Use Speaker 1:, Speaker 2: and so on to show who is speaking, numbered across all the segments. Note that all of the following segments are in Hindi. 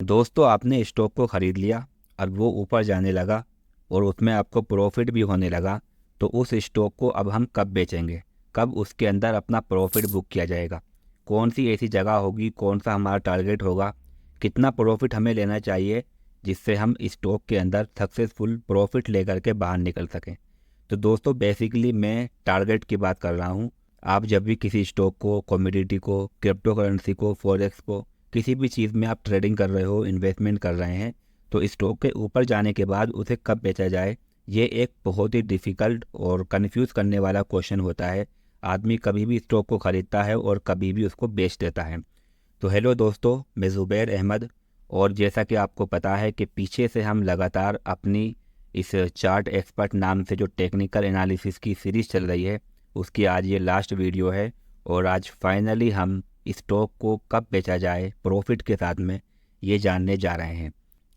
Speaker 1: दोस्तों, आपने स्टॉक को ख़रीद लिया और वो ऊपर जाने लगा और उसमें आपको प्रॉफिट भी होने लगा। तो उस स्टॉक को अब हम कब बेचेंगे? कब उसके अंदर अपना प्रॉफिट बुक किया जाएगा? कौन सी ऐसी जगह होगी? कौन सा हमारा टारगेट होगा? कितना प्रॉफिट हमें लेना चाहिए जिससे हम स्टॉक के अंदर सक्सेसफुल प्रॉफिट लेकर के बाहर निकल सकें? तो दोस्तों, बेसिकली मैं टारगेट की बात कर रहा हूँ। आप जब भी किसी स्टॉक को, कमोडिटी को, क्रिप्टो करेंसी को, फॉरेक्स को, किसी भी चीज़ में आप ट्रेडिंग कर रहे हो, इन्वेस्टमेंट कर रहे हैं, तो स्टॉक के ऊपर जाने के बाद उसे कब बेचा जाए, ये एक बहुत ही डिफ़िकल्ट और कंफ्यूज करने वाला क्वेश्चन होता है। आदमी कभी भी स्टॉक को ख़रीदता है और कभी भी उसको बेच देता है। तो हेलो दोस्तों, मैं ज़ुबैर अहमद। और जैसा कि आपको पता है कि पीछे से हम लगातार अपनी इस चार्ट एक्सपर्ट नाम से जो टेक्निकल एनालिसिस की सीरीज़ चल रही है, उसकी आज ये लास्ट वीडियो है। और आज फाइनली हम स्टॉक को कब बेचा जाए प्रॉफिट के साथ में, ये जानने जा रहे हैं।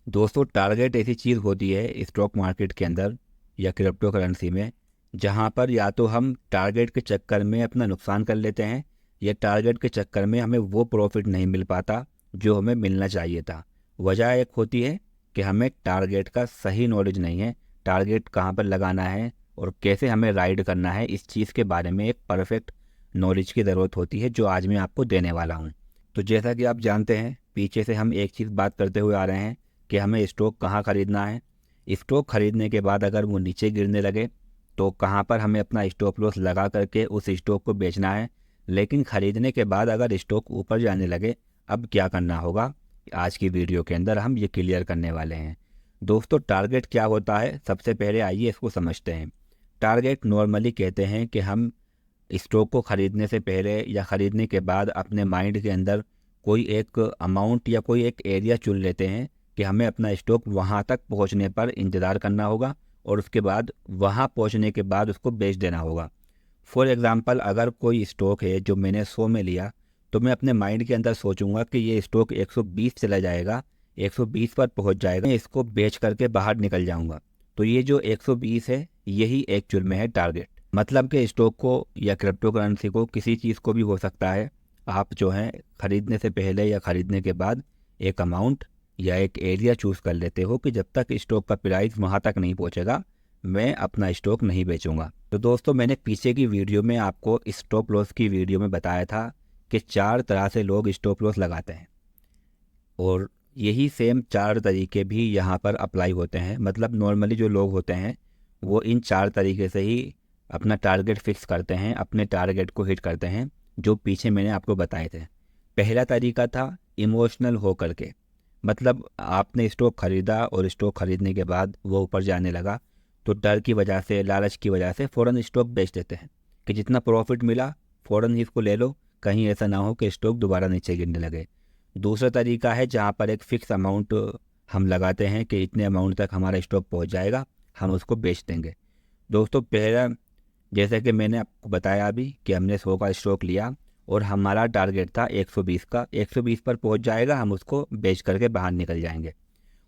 Speaker 1: दोस्तों, टारगेट ऐसी चीज़ होती है स्टॉक मार्केट के अंदर या क्रिप्टो करेंसी में, जहां पर या तो हम टारगेट के चक्कर में अपना नुकसान कर लेते हैं या टारगेट के चक्कर में हमें वो प्रॉफिट नहीं मिल पाता जो हमें मिलना चाहिए था। वजह एक होती है कि हमें टारगेट का सही नॉलेज नहीं है, टारगेट कहाँ पर लगाना है और कैसे हमें राइड करना है, इस चीज़ के बारे में एक परफेक्ट नॉलेज की ज़रूरत होती है, जो आज मैं आपको देने वाला हूँ। तो जैसा कि आप जानते हैं, पीछे से हम एक चीज़ बात करते हुए आ रहे हैं कि हमें स्टॉक कहाँ ख़रीदना है। स्टॉक खरीदने के बाद अगर वो नीचे गिरने लगे तो कहाँ पर हमें अपना स्टॉप लॉस लगा करके उस स्टॉक को बेचना है। लेकिन ख़रीदने के बाद अगर स्टॉक ऊपर जाने लगे, अब क्या करना होगा, आज की वीडियो के अंदर हम ये क्लियर करने वाले हैं। दोस्तों, टारगेट क्या होता है, सबसे पहले आइए इसको समझते हैं। टारगेट नॉर्मली कहते हैं कि हम स्टॉक को ख़रीदने से पहले या ख़रीदने के बाद अपने माइंड के अंदर कोई एक अमाउंट या कोई एक एरिया चुन लेते हैं कि हमें अपना स्टॉक वहाँ तक पहुँचने पर इंतज़ार करना होगा और उसके बाद वहाँ पहुँचने के बाद उसको बेच देना होगा। फॉर एग्ज़ाम्पल, अगर कोई स्टॉक है जो मैंने 100 में लिया, तो मैं अपने माइंड के अंदर सोचूंगा कि ये स्टॉक 120 चला जाएगा, 120 पर पहुंच जाएगा, मैं इसको बेच करके बाहर निकल जाऊंगा। तो ये जो 120 है, यही एक्चुअल में है टारगेट। मतलब कि स्टॉक को या क्रिप्टो करेंसी को, किसी चीज़ को भी हो सकता है, आप जो है ख़रीदने से पहले या ख़रीदने के बाद एक अमाउंट या एक एरिया चूज़ कर लेते हो कि जब तक स्टॉक का प्राइस वहाँ तक नहीं पहुँचेगा, मैं अपना स्टॉक नहीं बेचूंगा। तो दोस्तों, मैंने पीछे की वीडियो में आपको स्टॉप लॉस की वीडियो में बताया था कि 4 तरह से लोग स्टॉप लॉस लगाते हैं और यही सेम 4 तरीके भी यहाँ पर अप्लाई होते हैं। मतलब नॉर्मली जो लोग होते हैं वो इन 4 तरीके से ही अपना टारगेट फिक्स करते हैं, अपने टारगेट को हिट करते हैं, जो पीछे मैंने आपको बताए थे। पहला तरीका था इमोशनल हो करके। मतलब आपने स्टॉक खरीदा और स्टॉक खरीदने के बाद वो ऊपर जाने लगा, तो डर की वजह से, लालच की वजह से फ़ौरन स्टॉक बेच देते हैं कि जितना प्रॉफिट मिला फ़ौरन ही इसको ले लो, कहीं ऐसा ना हो कि स्टॉक दोबारा नीचे गिरने लगे। दूसरा तरीका है जहाँ पर एक फ़िक्स अमाउंट हम लगाते हैं कि इतने अमाउंट तक हमारा स्टॉक पहुँच जाएगा, हम उसको बेच देंगे। दोस्तों, पहला, जैसे कि मैंने आपको बताया अभी कि हमने 100 का स्टॉक लिया और हमारा टारगेट था 120 का, 120 पर पहुंच जाएगा, हम उसको बेच करके बाहर निकल जाएंगे।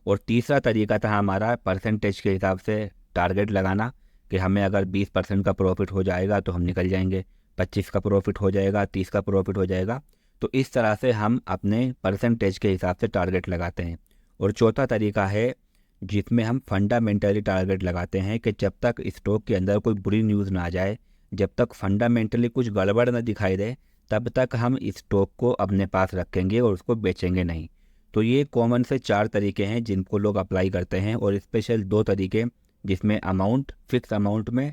Speaker 1: और तीसरा तरीका था हमारा परसेंटेज के हिसाब से टारगेट लगाना कि हमें अगर 20% का प्रॉफिट हो जाएगा तो हम निकल जाएंगे, 25 का प्रॉफिट हो जाएगा, 30 का प्रॉफिट हो जाएगा। तो इस तरह से हम अपने परसेंटेज के हिसाब से टारगेट लगाते हैं। और चौथा तरीका है जिसमें हम फंडामेंटली टारगेट लगाते हैं कि जब तक स्टॉक के अंदर कोई बुरी न्यूज़ ना आ जाए, जब तक फंडामेंटली कुछ गड़बड़ ना दिखाई दे, तब तक हम स्टॉक को अपने पास रखेंगे और उसको बेचेंगे नहीं। तो ये कॉमन से 4 तरीके हैं जिनको लोग अप्लाई करते हैं। और स्पेशल 2 तरीके जिसमें अमाउंट, फिक्स अमाउंट में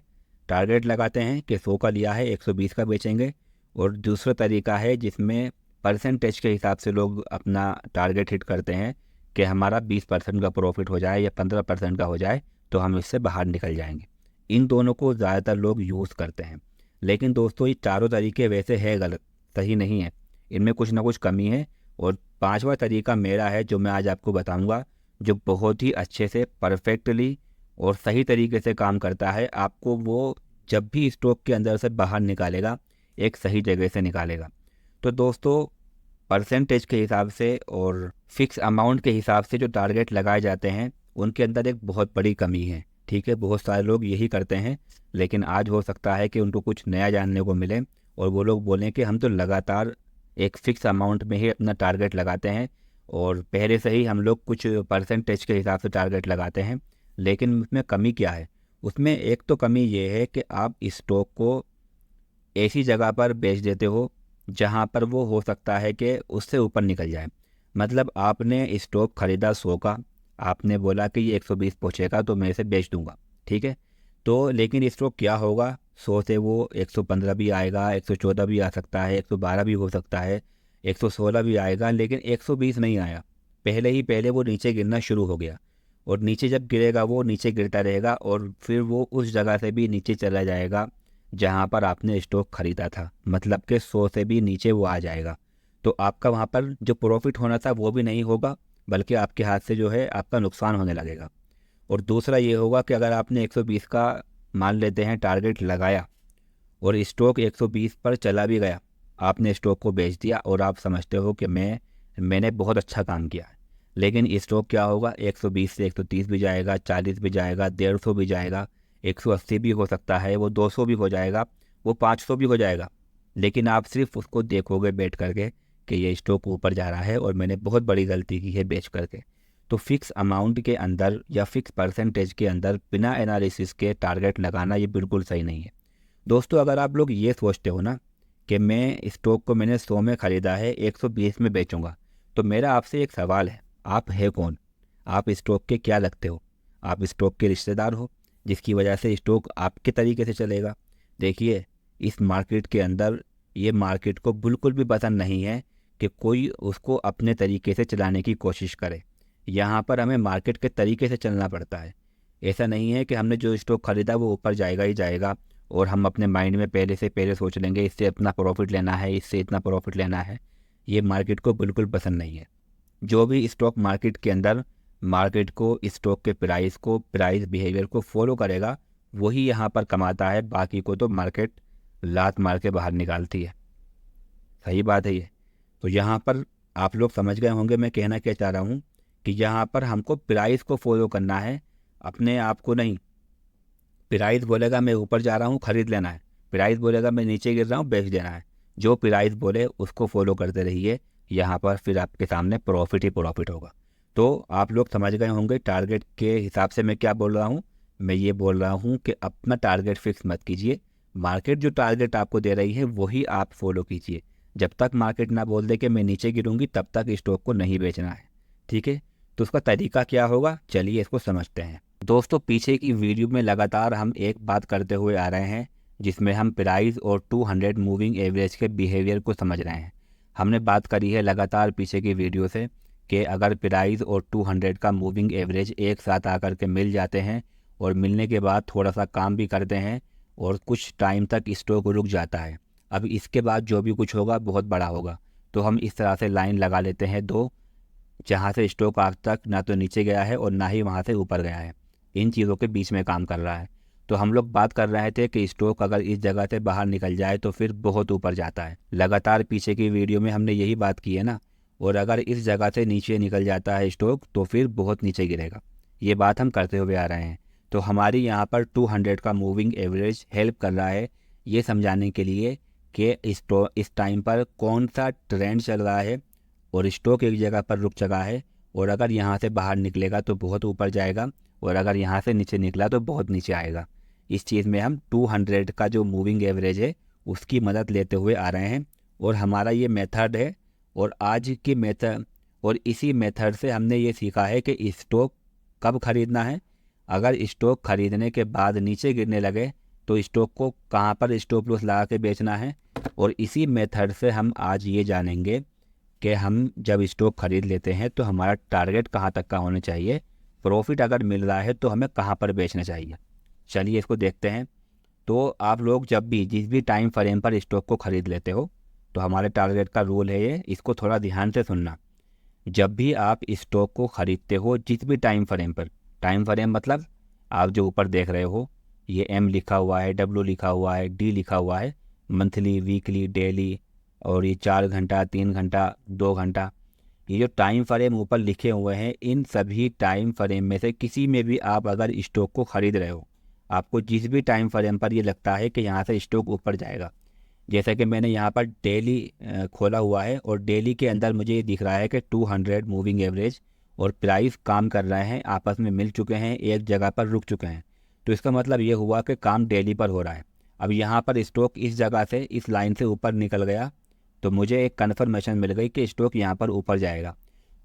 Speaker 1: टारगेट लगाते हैं कि 100 का लिया है, 120 का बेचेंगे। और दूसरा तरीका है जिसमें परसेंटेज के हिसाब से लोग अपना टारगेट हिट करते हैं कि हमारा 20% का प्रॉफिट हो जाए या 15% का हो जाए तो हम इससे बाहर निकल जाएंगे। इन दोनों को ज़्यादातर लोग यूज़ करते हैं। लेकिन दोस्तों, ये चारों तरीके वैसे है गलत, सही नहीं है, इनमें कुछ ना कुछ कमी है। और पांचवा तरीका मेरा है जो मैं आज आपको बताऊंगा, जो बहुत ही अच्छे से, परफेक्टली और सही तरीके से काम करता है। आपको वो जब भी स्टॉक के अंदर से बाहर निकालेगा, एक सही जगह से निकालेगा। तो दोस्तों, परसेंटेज के हिसाब से और फिक्स अमाउंट के हिसाब से जो टारगेट लगाए जाते हैं, उनके अंदर एक बहुत बड़ी कमी है। ठीक है, बहुत सारे लोग यही करते हैं, लेकिन आज हो सकता है कि उनको कुछ नया जानने को मिले और वो लोग बोलें कि हम तो लगातार एक फ़िक्स अमाउंट में ही अपना टारगेट लगाते हैं और पहले से ही हम लोग कुछ परसेंटेज के हिसाब से टारगेट लगाते हैं। लेकिन उसमें कमी क्या है? उसमें एक तो कमी ये है कि आप स्टॉक को ऐसी जगह पर बेच देते हो जहां पर वो हो सकता है कि उससे ऊपर निकल जाए। मतलब आपने स्टॉक खरीदा 100 का, आपने बोला कि ये 120 पहुंचेगा तो मैं इसे बेच दूंगा, ठीक है। तो लेकिन स्टॉक क्या होगा, 100 से वो 115 भी आएगा, 114 भी आ सकता है, 112 भी हो सकता है, 116 भी आएगा, लेकिन 120 नहीं आया। पहले वो नीचे गिरना शुरू हो गया, और नीचे जब गिरेगा वो नीचे गिरता रहेगा, और फिर वो उस जगह से भी नीचे चला जाएगा जहां पर आपने स्टॉक खरीदा था। मतलब कि 100 से भी नीचे वो आ जाएगा। तो आपका वहां पर जो प्रॉफिट होना था वो भी नहीं होगा, बल्कि आपके हाथ से जो है आपका नुकसान होने लगेगा। और दूसरा ये होगा कि अगर आपने 120 का मान लेते हैं टारगेट लगाया और स्टॉक 120 पर चला भी गया, आपने स्टॉक को बेच दिया और आप समझते हो कि मैंने बहुत अच्छा काम किया है। लेकिन स्टॉक क्या होगा, 120 से 130 भी जाएगा, 40 भी जाएगा, 150 भी जाएगा, 180 भी हो सकता है, वो 200 भी हो जाएगा, वो 500 भी हो जाएगा। लेकिन आप सिर्फ उसको देखोगे बैठ करके कि ये स्टॉक ऊपर जा रहा है और मैंने बहुत बड़ी गलती की है बेच करके। तो फिक्स अमाउंट के अंदर या फिक्स परसेंटेज के अंदर बिना एनालिसिस के टारगेट लगाना ये बिल्कुल सही नहीं है। दोस्तों, अगर आप लोग ये सोचते हो ना कि मैं स्टॉक को मैंने 100 में ख़रीदा है, 120 में बेचूंगा, तो मेरा आपसे एक सवाल है, आप है कौन? आप स्टॉक के क्या लगते हो? आप स्टॉक के रिश्तेदार हो जिसकी वजह से स्टॉक आपके तरीके से चलेगा? देखिए, इस मार्केट के अंदर ये मार्केट को बिल्कुल भी पसंद नहीं है कि कोई उसको अपने तरीके से चलाने की कोशिश करे। यहाँ पर हमें मार्केट के तरीके से चलना पड़ता है। ऐसा नहीं है कि हमने जो स्टॉक खरीदा वो ऊपर जाएगा ही जाएगा और हम अपने माइंड में पहले से पहले सोच लेंगे इससे इतना प्रॉफिट लेना है, इससे इतना प्रॉफिट लेना है। ये मार्केट को बिल्कुल पसंद नहीं है। जो भी स्टॉक मार्केट के अंदर मार्केट को, स्टॉक के प्राइस बिहेवियर को फॉलो करेगा, वही यहाँ पर कमाता है। बाकी को तो मार्केट लात मार के बाहर निकालती है। सही बात है ये। तो यहाँ पर आप लोग समझ गए होंगे मैं कहना क्या चाह रहा हूँ, कि यहाँ पर हमको प्राइस को फॉलो करना है, अपने आप को नहीं। प्राइस बोलेगा मैं ऊपर जा रहा हूँ, खरीद लेना है। प्राइस बोलेगा मैं नीचे गिर रहा हूँ, बेच देना है। जो प्राइस बोले उसको फॉलो करते रहिए, यहाँ पर फिर आपके सामने प्रॉफिट ही प्रॉफिट होगा। तो आप लोग समझ गए होंगे टारगेट के हिसाब से मैं क्या बोल रहा हूँ। मैं ये बोल रहा हूँ कि अपना टारगेट फिक्स मत कीजिए, मार्केट जो टारगेट आपको दे रही है वही आप फॉलो कीजिए। जब तक मार्केट ना बोल दे कि मैं नीचे गिरूंगी तब तक स्टॉक को नहीं बेचना है, ठीक है। तो उसका तरीका क्या होगा, चलिए इसको समझते हैं। दोस्तों, पीछे की वीडियो में लगातार हम एक बात करते हुए आ रहे हैं जिसमें हम प्राइस और 200 मूविंग एवरेज के बिहेवियर को समझ रहे हैं। हमने बात करी है लगातार पीछे की वीडियो से कि अगर प्राइस और 200 का मूविंग एवरेज एक साथ आकर के मिल जाते हैं और मिलने के बाद थोड़ा सा काम भी करते हैं और कुछ टाइम तक स्टॉक रुक जाता है, अब इसके बाद जो भी कुछ होगा बहुत बड़ा होगा। तो हम इस तरह से लाइन लगा लेते हैं दो, जहाँ से स्टॉक आज तक ना तो नीचे गया है और ना ही वहाँ से ऊपर गया है, इन चीज़ों के बीच में काम कर रहा है। तो हम लोग बात कर रहे थे कि स्टॉक अगर इस जगह से बाहर निकल जाए तो फिर बहुत ऊपर जाता है। लगातार पीछे की वीडियो में हमने यही बात की है ना। और अगर इस जगह से नीचे निकल जाता है स्टॉक तो फिर बहुत नीचे गिरेगा। ये बात हम करते हुए आ रहे हैं। तो हमारी यहाँ पर 200 का मूविंग एवरेज हेल्प कर रहा है ये समझाने के लिए कि स्टॉक इस टाइम पर कौन सा ट्रेंड चल रहा है और स्टॉक एक जगह पर रुक चुका है, और अगर यहाँ से बाहर निकलेगा तो बहुत ऊपर जाएगा और अगर यहाँ से नीचे निकला तो बहुत नीचे आएगा। इस चीज़ में हम 200 का जो मूविंग एवरेज है उसकी मदद लेते हुए आ रहे हैं, और हमारा ये मेथड है। और आज की मेथड और इसी मेथड से हमने ये सीखा है कि स्टॉक कब खरीदना है। अगर स्टॉक खरीदने के बाद नीचे गिरने लगे तो स्टॉक को कहाँ पर स्टॉप लॉस लगा के बेचना है। और इसी मेथड से हम आज ये जानेंगे कि हम जब स्टॉक खरीद लेते हैं तो हमारा टारगेट कहाँ तक का होना चाहिए, प्रॉफिट अगर मिल रहा है तो हमें कहाँ पर बेचना चाहिए। चलिए इसको देखते हैं। तो आप लोग जब भी जिस भी टाइम फ्रेम पर स्टॉक को खरीद लेते हो, तो हमारे टारगेट का रूल है ये, इसको थोड़ा ध्यान से सुनना। जब भी आप स्टॉक को खरीदते हो जिस भी टाइम फ्रेम पर, टाइम फ्रेम मतलब आप जो ऊपर देख रहे हो ये एम लिखा हुआ है, डब्ल्यू लिखा हुआ है, डी लिखा हुआ है, मंथली, वीकली, डेली, और ये 4 घंटा, 3 घंटा, 2 घंटा, ये जो टाइम फ्रेम ऊपर लिखे हुए हैं इन सभी टाइम फ्रेम में से किसी में भी आप अगर स्टॉक को खरीद रहे हो, आपको जिस भी टाइम फ्रेम पर ये लगता है कि यहाँ से स्टॉक ऊपर जाएगा, जैसा कि मैंने यहाँ पर डेली खोला हुआ है और डेली के अंदर मुझे ये दिख रहा है कि 200 मूविंग एवरेज और प्राइस काम कर रहे हैं, आपस में मिल चुके हैं, एक जगह पर रुक चुके हैं। तो इसका मतलब ये हुआ कि काम डेली पर हो रहा है। अब यहाँ पर स्टॉक इस जगह से, इस लाइन से ऊपर निकल गया, तो मुझे एक कन्फर्मेशन मिल गई कि स्टॉक यहाँ पर ऊपर जाएगा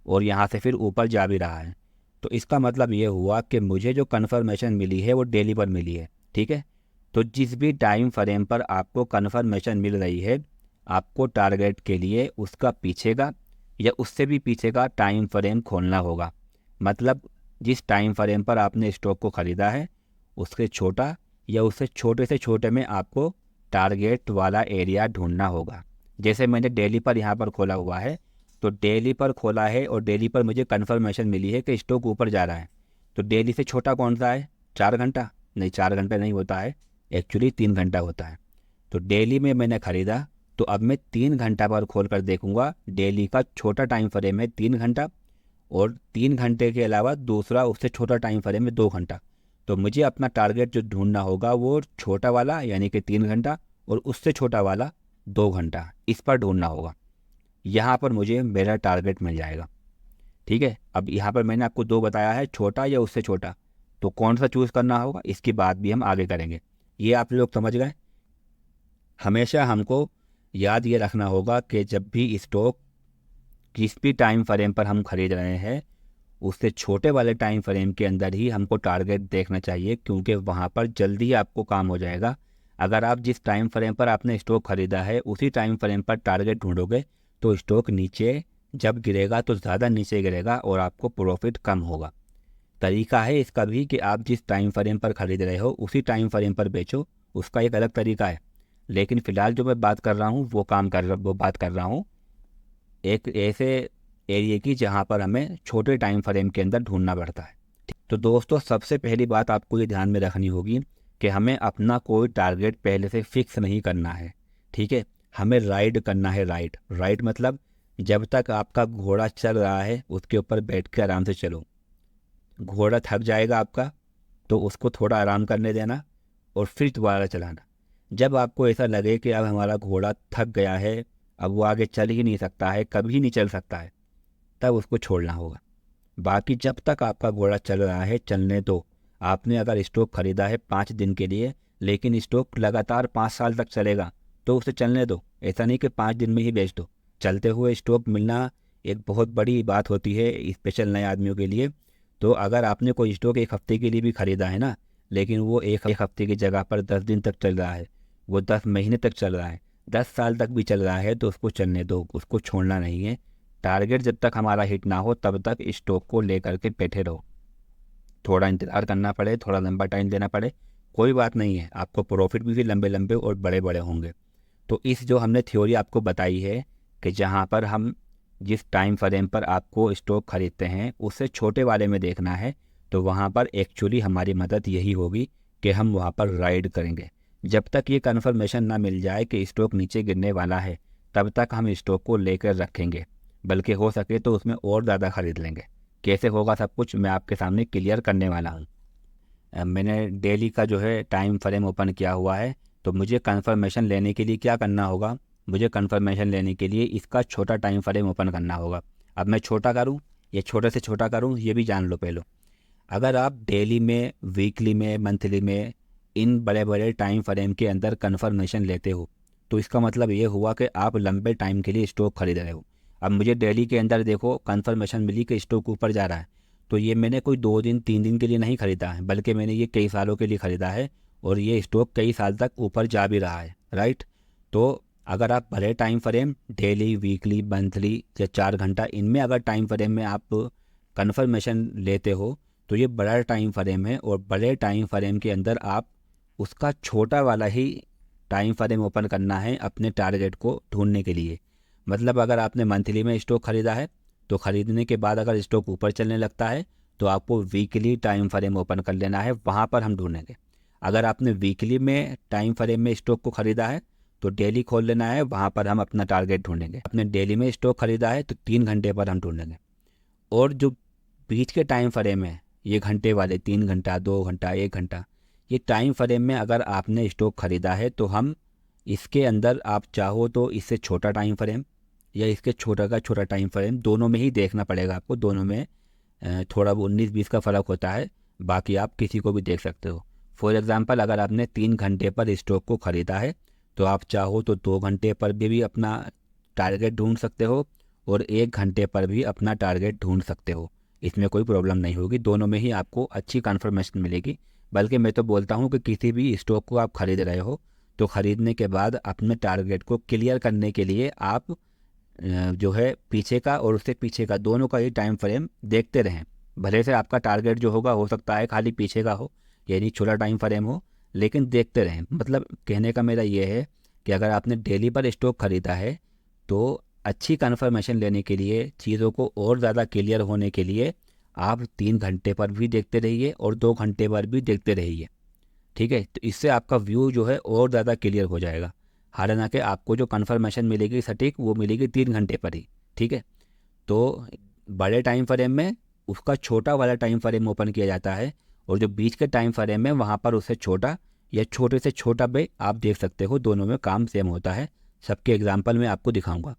Speaker 1: और यहाँ से फिर ऊपर जा भी रहा है। तो इसका मतलब ये हुआ कि मुझे जो कन्फर्मेशन मिली है वो डेली पर मिली है। ठीक है, तो जिस भी टाइम फ्रेम पर आपको कन्फर्मेशन मिल रही है, आपको टारगेट के लिए उसका पीछे का या उससे भी पीछे का टाइम फ्रेम खोलना होगा। मतलब जिस टाइम फ्रेम पर आपने स्टॉक को ख़रीदा है उससे छोटा या उससे छोटे से छोटे में आपको टारगेट वाला एरिया ढूंढना होगा। जैसे मैंने डेली पर यहाँ पर खोला हुआ है, तो डेली पर खोला है और डेली पर मुझे कन्फर्मेशन मिली है कि स्टॉक ऊपर जा रहा है। तो डेली से छोटा कौन सा है? 4 घंटा? नहीं, 4 घंटा नहीं होता है, एक्चुअली 3 घंटा होता है। तो डेली में मैंने ख़रीदा, तो अब मैं 3 घंटा पर खोल कर देखूंगा। डेली का छोटा टाइम फ्रेम है 3 घंटा और 3 घंटे के अलावा दूसरा उससे छोटा टाइम फ्रेम है 2 घंटा। तो मुझे अपना टारगेट जो ढूंढना होगा वो छोटा वाला यानी कि 3 घंटा और उससे छोटा वाला 2 घंटा, इस पर ढूंढना होगा। यहाँ पर मुझे मेरा टारगेट मिल जाएगा। ठीक है, अब यहाँ पर मैंने आपको दो बताया है, छोटा या उससे छोटा, तो कौन सा चूज़ करना होगा इसकी बात भी हम आगे करेंगे। ये आप लोग समझ गए। हमेशा हमको याद ये रखना होगा कि जब भी स्टॉक किस भी टाइम फ्रेम पर हम खरीद रहे हैं, उससे छोटे वाले टाइम फ्रेम के अंदर ही हमको टारगेट देखना चाहिए, क्योंकि वहाँ पर जल्दी आपको काम हो जाएगा। अगर आप जिस टाइम फ्रेम पर आपने स्टॉक खरीदा है उसी टाइम फ्रेम पर टारगेट ढूंढोगे तो स्टॉक नीचे जब गिरेगा तो ज़्यादा नीचे गिरेगा और आपको प्रॉफिट कम होगा। तरीका है इसका भी कि आप जिस टाइम फ्रेम पर खरीद रहे हो उसी टाइम फ्रेम पर बेचो, उसका एक अलग तरीका है। लेकिन फ़िलहाल जो मैं बात कर रहा हूँ वो बात कर रहा हूँ एक ऐसे एरिया की जहाँ पर हमें छोटे टाइम फ्रेम के अंदर ढूंढना पड़ता है। तो दोस्तों, सबसे पहली बात आपको ये ध्यान में रखनी होगी कि हमें अपना कोई टारगेट पहले से फिक्स नहीं करना है। ठीक है, हमें राइड करना है। राइड मतलब जब तक आपका घोड़ा चल रहा है उसके ऊपर बैठ के आराम से चलो। घोड़ा थक जाएगा आपका तो उसको थोड़ा आराम करने देना और फिर दोबारा चलाना। जब आपको ऐसा लगे कि अब हमारा घोड़ा थक गया है, अब वो आगे चल ही नहीं सकता है, कभी नहीं चल सकता है, तब उसको छोड़ना होगा। बाकी जब तक आपका घोड़ा चल रहा है चलने दो। आपने अगर स्टॉक खरीदा है 5 दिन के लिए, लेकिन स्टॉक लगातार 5 साल तक चलेगा, तो उसे चलने दो। ऐसा नहीं कि 5 दिन में ही बेच दो। चलते हुए स्टॉक मिलना एक बहुत बड़ी बात होती है, स्पेशल नए आदमियों के लिए। तो अगर आपने कोई स्टॉक 1 हफ्ते के लिए भी ख़रीदा है ना, लेकिन वो एक हफ्ते की जगह पर 10 दिन तक चल रहा है, वो 10 महीने तक चल रहा है, 10 साल तक भी चल रहा है, तो उसको चलने दो, उसको छोड़ना नहीं है। टारगेट जब तक हमारा हिट ना हो तब तक स्टॉक को लेकर के बैठे रहो। थोड़ा इंतज़ार करना पड़े, थोड़ा लंबा टाइम देना पड़े, कोई बात नहीं है, आपको प्रॉफिट भी लंबे लंबे और बड़े बड़े होंगे। तो इस जो हमने थ्योरी आपको बताई है कि जहाँ पर हम जिस टाइम फ्रेम पर आपको स्टॉक खरीदते हैं उससे छोटे वाले में देखना है, तो वहाँ पर एक्चुअली हमारी मदद यही होगी कि हम वहाँ पर राइड करेंगे। जब तक ये कन्फर्मेशन ना मिल जाए कि स्टॉक नीचे गिरने वाला है, तब तक हम स्टॉक को लेकर रखेंगे, बल्कि हो सके तो उसमें और ज़्यादा खरीद लेंगे। कैसे होगा सब कुछ मैं आपके सामने क्लियर करने वाला हूँ। मैंने डेली का जो है टाइम फ्रेम ओपन किया हुआ है, तो मुझे कंफर्मेशन लेने के लिए क्या करना होगा? मुझे कंफर्मेशन लेने के लिए इसका छोटा टाइम फ्रेम ओपन करना होगा। अब मैं छोटा करूँ या छोटे से छोटा करूँ, ये भी जान लो पहले। अगर आप डेली में, वीकली में, मंथली में इन बड़े बड़े टाइम फ्रेम के अंदर कंफर्मेशन लेते हो, तो इसका मतलब ये हुआ कि आप लंबे टाइम के लिए स्टॉक खरीद रहे हो। अब मुझे डेली के अंदर देखो कंफर्मेशन मिली कि स्टॉक ऊपर जा रहा है, तो ये मैंने कोई 2 दिन 3 दिन के लिए नहीं ख़रीदा है, बल्कि मैंने ये कई सालों के लिए ख़रीदा है और ये स्टॉक कई साल तक ऊपर जा भी रहा है। राइट। तो अगर आप बड़े time frame daily, weekly, monthly या 4 घंटा, इनमें अगर टाइम फ्रेम में आप कन्फर्मेशन लेते हो, तो ये बड़ा टाइम फ्रेम है और बड़े टाइम फ्रेम के अंदर आप उसका छोटा वाला ही टाइम फ्रेम ओपन करना है अपने टारगेट को ढूंढने के लिए। मतलब अगर आपने मंथली में स्टॉक ख़रीदा है, तो ख़रीदने के बाद अगर स्टॉक ऊपर चलने लगता है तो आपको वीकली टाइम फ्रेम ओपन कर लेना है, वहाँ पर हम ढूंढेंगे। अगर आपने वीकली में टाइम फ्रेम में स्टॉक को ख़रीदा है तो डेली खोल लेना है, वहाँ पर हम अपना टारगेट ढूंढेंगे। आपने डेली में स्टॉक ख़रीदा है तो 3 घंटे पर हम ढूंढेंगे। और जो बीच के टाइम फ्रेम है, ये घंटे वाले, 3 घंटा, 2 घंटा, 1 घंटा, ये टाइम फ्रेम में अगर आपने स्टॉक ख़रीदा है तो हम इसके अंदर आप चाहो तो इससे छोटा टाइम फ्रेम या इसके छोटा का छोटा टाइम फ्रेम, दोनों में ही देखना पड़ेगा आपको। दोनों में थोड़ा 19-20 का फ़र्क होता है, बाकी आप किसी को भी देख सकते हो। फॉर एग्ज़ाम्पल, अगर आपने 3 घंटे पर स्टॉक को ख़रीदा है तो आप चाहो तो 2 घंटे पर भी अपना टारगेट ढूंढ सकते हो और 1 घंटे पर भी अपना टारगेट ढूंढ सकते हो। इसमें कोई प्रॉब्लम नहीं होगी, दोनों में ही आपको अच्छी कन्फर्मेशन मिलेगी। बल्कि मैं तो बोलता हूँ कि किसी भी स्टॉक को आप ख़रीद रहे हो तो ख़रीदने के बाद अपने टारगेट को क्लियर करने के लिए आप जो है पीछे का और उससे पीछे का दोनों का ही टाइम फ्रेम देखते रहें। भले से आपका टारगेट जो होगा हो सकता है खाली पीछे का हो, यानी छोटा टाइम फ्रेम हो, लेकिन देखते रहें। मतलब कहने का मेरा ये है कि अगर आपने डेली पर स्टॉक ख़रीदा है तो अच्छी कन्फर्मेशन लेने के लिए, चीज़ों को और ज़्यादा क्लियर होने के लिए आप 3 घंटे पर भी देखते रहिए और 2 घंटे पर भी देखते रहिए। ठीक है, तो इससे आपका व्यू जो है और ज़्यादा क्लियर हो जाएगा। हालांकि आपको जो कन्फर्मेशन मिलेगी सटीक, वो मिलेगी 3 घंटे पर ही। ठीक है, तो बड़े टाइम फ्रेम में उसका छोटा वाला टाइम फ्रेम ओपन किया जाता है और जो बीच के टाइम फ्रेम है वहाँ पर उससे छोटा या छोटे से छोटा भी आप देख सकते हो। दोनों में काम सेम होता है, सबके एग्जाम्पल मैं आपको दिखाऊंगा।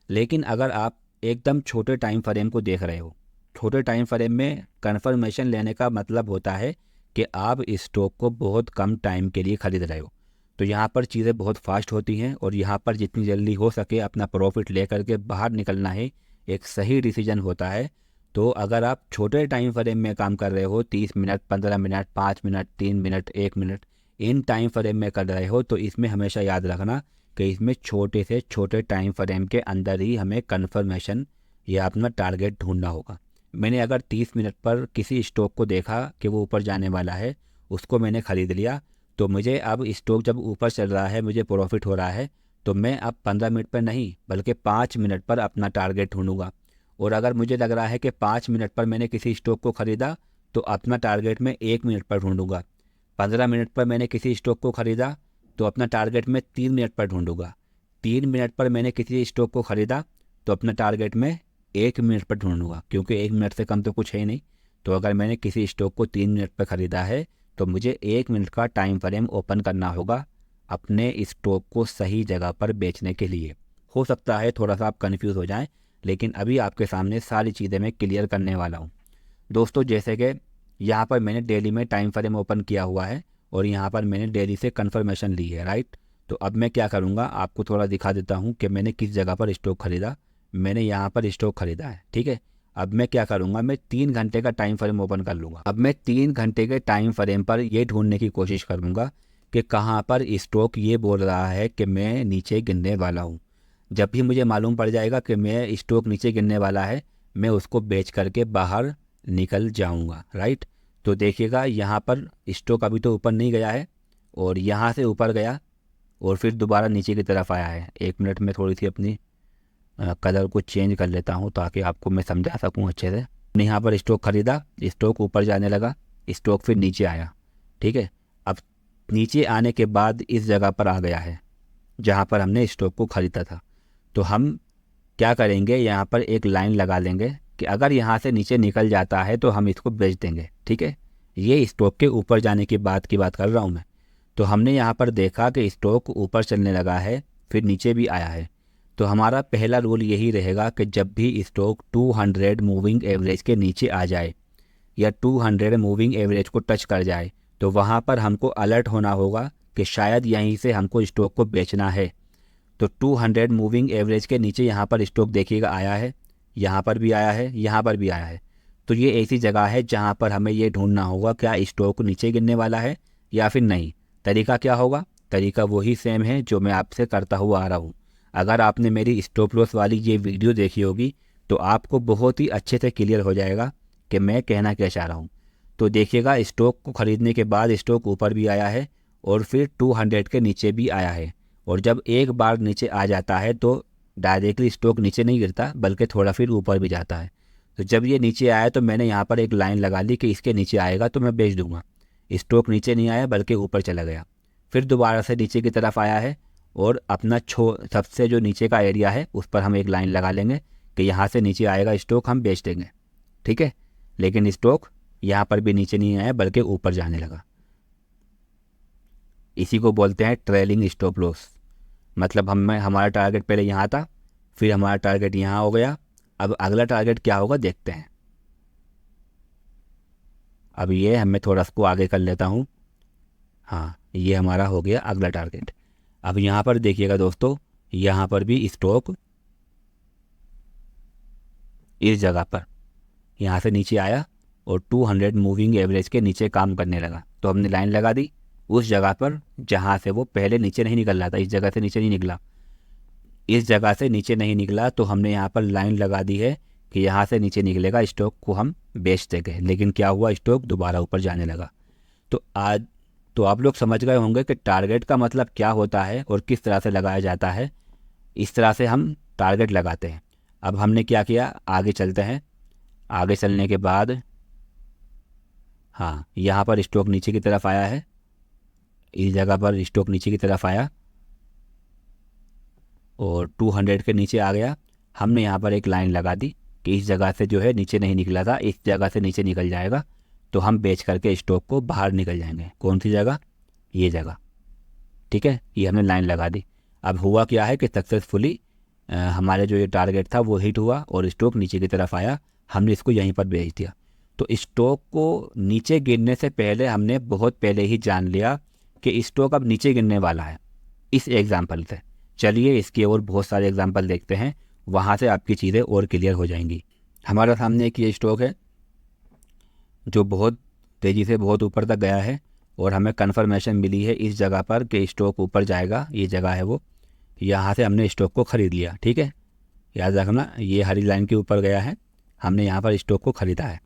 Speaker 1: लेकिन अगर आप एकदम छोटे टाइम फ्रेम को देख रहे हो, छोटे टाइम फ्रेम में कन्फर्मेशन लेने का मतलब होता है कि आप इस स्टॉक को बहुत कम टाइम के लिए ख़रीद रहे हो। तो यहाँ पर चीज़ें बहुत फास्ट होती हैं और यहाँ पर जितनी जल्दी हो सके अपना प्रॉफिट लेकर के बाहर निकलना ही एक सही डिसीजन होता है। तो अगर आप छोटे टाइम फ्रेम में काम कर रहे हो, 30 minute, 15 minute, 5 minute, 3 minute, 1 minute, in time frame में कर रहे हो तो इसमें हमेशा याद रखना कि इसमें छोटे से छोटे टाइम फ्रेम के अंदर ही हमें कन्फर्मेशन या अपना टारगेट ढूंढना होगा। मैंने अगर 30 मिनट पर किसी स्टॉक को देखा कि वो ऊपर जाने वाला है, उसको मैंने ख़रीद लिया, तो मुझे अब स्टॉक जब ऊपर चल रहा है, मुझे प्रॉफिट हो रहा है, तो मैं अब 15 मिनट पर नहीं बल्कि 5 मिनट पर अपना टारगेट ढूंढूंगा। और अगर मुझे लग रहा है कि 5 मिनट पर मैंने किसी स्टॉक को ख़रीदा तो अपना टारगेट मैं 1 मिनट पर ढूंढूंगा। 15 मिनट पर मैंने किसी स्टॉक को ख़रीदा तो अपना टारगेट मैं 3 मिनट पर ढूंढूंगा। 3 मिनट पर मैंने किसी स्टॉक को ख़रीदा तो अपना टारगेट मैं 1 मिनट पर ढूंढूंगा, क्योंकि 1 मिनट से कम तो कुछ है ही नहीं। तो अगर मैंने किसी स्टॉक को 3 मिनट पर ख़रीदा है तो मुझे 1 मिनट का टाइम फ्रेम ओपन करना होगा अपने स्टॉक को सही जगह पर बेचने के लिए। हो सकता है थोड़ा सा आप कन्फ्यूज़ हो जाएं, लेकिन अभी आपके सामने सारी चीज़ें मैं क्लियर करने वाला हूँ। दोस्तों, जैसे कि यहाँ पर मैंने डेली में टाइम फ्रेम ओपन किया हुआ है और यहाँ पर मैंने डेली से कंफर्मेशन ली है, राइट। तो अब मैं क्या करूँगा, आपको थोड़ा दिखा देता हूँ कि मैंने किस जगह पर स्टॉक ख़रीदा। मैंने यहाँ पर स्टॉक ख़रीदा है, ठीक है। अब मैं क्या करूँगा, मैं 3 घंटे का टाइम फ्रेम ओपन कर लूँगा। अब मैं 3 घंटे के टाइम फ्रेम पर ये ढूंढने की कोशिश करूँगा कि कहाँ पर स्टॉक ये बोल रहा है कि मैं नीचे गिरने वाला हूँ। जब भी मुझे मालूम पड़ जाएगा कि मैं स्टॉक नीचे गिरने वाला है, मैं उसको बेच करके बाहर निकल जाऊंगा, राइट। तो देखिएगा यहाँ पर स्टॉक अभी तो ऊपर नहीं गया है और यहाँ से ऊपर गया और फिर दोबारा नीचे की तरफ आया है। 1 मिनट में थोड़ी सी अपनी कलर को चेंज कर लेता हूँ ताकि आपको मैं समझा सकूँ अच्छे से। यहाँ पर स्टॉक ख़रीदा, स्टॉक ऊपर जाने लगा, स्टॉक फिर नीचे आया, ठीक है। अब नीचे आने के बाद इस जगह पर आ गया है जहाँ पर हमने स्टॉक को ख़रीदा था। तो हम क्या करेंगे, यहाँ पर एक लाइन लगा लेंगे कि अगर यहाँ से नीचे निकल जाता है तो हम इसको बेच देंगे, ठीक है। ये स्टॉक के ऊपर जाने की बात कर रहा हूँ मैं। तो हमने यहाँ पर देखा कि स्टॉक ऊपर चलने लगा है, फिर नीचे भी आया है। तो हमारा पहला रूल यही रहेगा कि जब भी स्टॉक 200 मूविंग एवरेज के नीचे आ जाए या 200 मूविंग एवरेज को टच कर जाए तो वहाँ पर हमको अलर्ट होना होगा कि शायद यहीं से हमको स्टॉक को बेचना है। तो 200 मूविंग एवरेज के नीचे यहाँ पर स्टॉक देखिएगा आया है, यहाँ पर भी आया है, यहाँ पर भी आया है। तो ये ऐसी जगह है जहाँ पर हमें ये ढूंढना होगा क्या स्टॉक नीचे गिरने वाला है या फिर नहीं। तरीका क्या होगा, तरीका वही सेम है जो मैं आपसे करता हुआ आ रहा हूँ। अगर आपने मेरी स्टॉप लॉस वाली ये वीडियो देखी होगी तो आपको बहुत ही अच्छे से क्लियर हो जाएगा कि मैं कहना क्या चाह रहा हूँ। तो देखिएगा स्टॉक को ख़रीदने के बाद स्टॉक ऊपर भी आया है और फिर 200 के नीचे भी आया है। और जब एक बार नीचे आ जाता है तो डायरेक्टली स्टॉक नीचे नहीं गिरता बल्कि थोड़ा फिर ऊपर भी जाता है। तो जब ये नीचे आया तो मैंने यहाँ पर एक लाइन लगा ली कि इसके नीचे आएगा तो मैं बेच दूंगा। स्टॉक नीचे नहीं आया बल्कि ऊपर चला गया, फिर दोबारा से नीचे की तरफ आया है और अपना सबसे जो नीचे का एरिया है उस पर हम एक लाइन लगा लेंगे कि यहाँ से नीचे आएगा स्टॉक, हम बेच देंगे, ठीक है। लेकिन स्टॉक यहाँ पर भी नीचे नहीं आया बल्कि ऊपर जाने लगा। इसी को बोलते हैं ट्रेलिंग स्टॉप लॉस। मतलब हमारा टारगेट पहले यहाँ था, फिर हमारा टारगेट यहाँ हो गया। अब अगला टारगेट क्या होगा देखते हैं। अब ये मैं थोड़ा इसको आगे कर लेता हूँ। हाँ, ये हमारा हो गया अगला टारगेट। अब यहाँ पर देखिएगा दोस्तों, यहाँ पर भी स्टॉक इस जगह पर यहाँ से नीचे आया और 200 मूविंग एवरेज के नीचे काम करने लगा। तो हमने लाइन लगा दी उस जगह पर जहाँ से वो पहले नीचे नहीं निकल रहा था। इस जगह से नीचे नहीं निकला, इस जगह से नीचे नहीं निकला, तो हमने यहाँ पर लाइन लगा दी है कि यहाँ से नीचे निकलेगा, स्टॉक को हम बेच देंगे। लेकिन क्या हुआ, स्टॉक दोबारा ऊपर जाने लगा। तो आप लोग समझ गए होंगे कि टारगेट का मतलब क्या होता है और किस तरह से लगाया जाता है। इस तरह से हम टारगेट लगाते हैं। अब हमने क्या किया, आगे चलते हैं। आगे चलने के बाद हाँ, यहाँ पर स्टॉक नीचे की तरफ आया है, इस जगह पर स्टॉक नीचे की तरफ आया और 200 के नीचे आ गया। हमने यहाँ पर एक लाइन लगा दी कि इस जगह से जो है नीचे नहीं निकला था, इस जगह से नीचे निकल जाएगा, तो हम बेच करके स्टॉक को बाहर निकल जाएंगे। कौन सी जगह, ये जगह। ठीक है, ये हमने लाइन लगा दी। अब हुआ क्या है कि सक्सेसफुली हमारे जो ये टारगेट था वो हिट हुआ और स्टॉक नीचे की तरफ आया। हमने इसको यहीं पर बेच दिया। तो स्टॉक को नीचे गिरने से पहले हमने बहुत पहले ही जान लिया कि स्टॉक अब नीचे गिरने वाला है, इस एग्जाम्पल से। चलिए इसके और बहुत सारे एग्जाम्पल देखते हैं, वहाँ से आपकी चीज़ें और क्लियर हो जाएंगी। हमारा सामने एक ये स्टॉक है जो बहुत तेज़ी से बहुत ऊपर तक गया है और हमें कन्फर्मेशन मिली है इस जगह पर कि स्टॉक ऊपर जाएगा। ये जगह है वो, यहाँ से हमने स्टॉक को ख़रीद लिया। ठीक है, याद रखना, ये हरी लाइन के ऊपर गया है, हमने यहाँ पर स्टॉक को ख़रीदा है।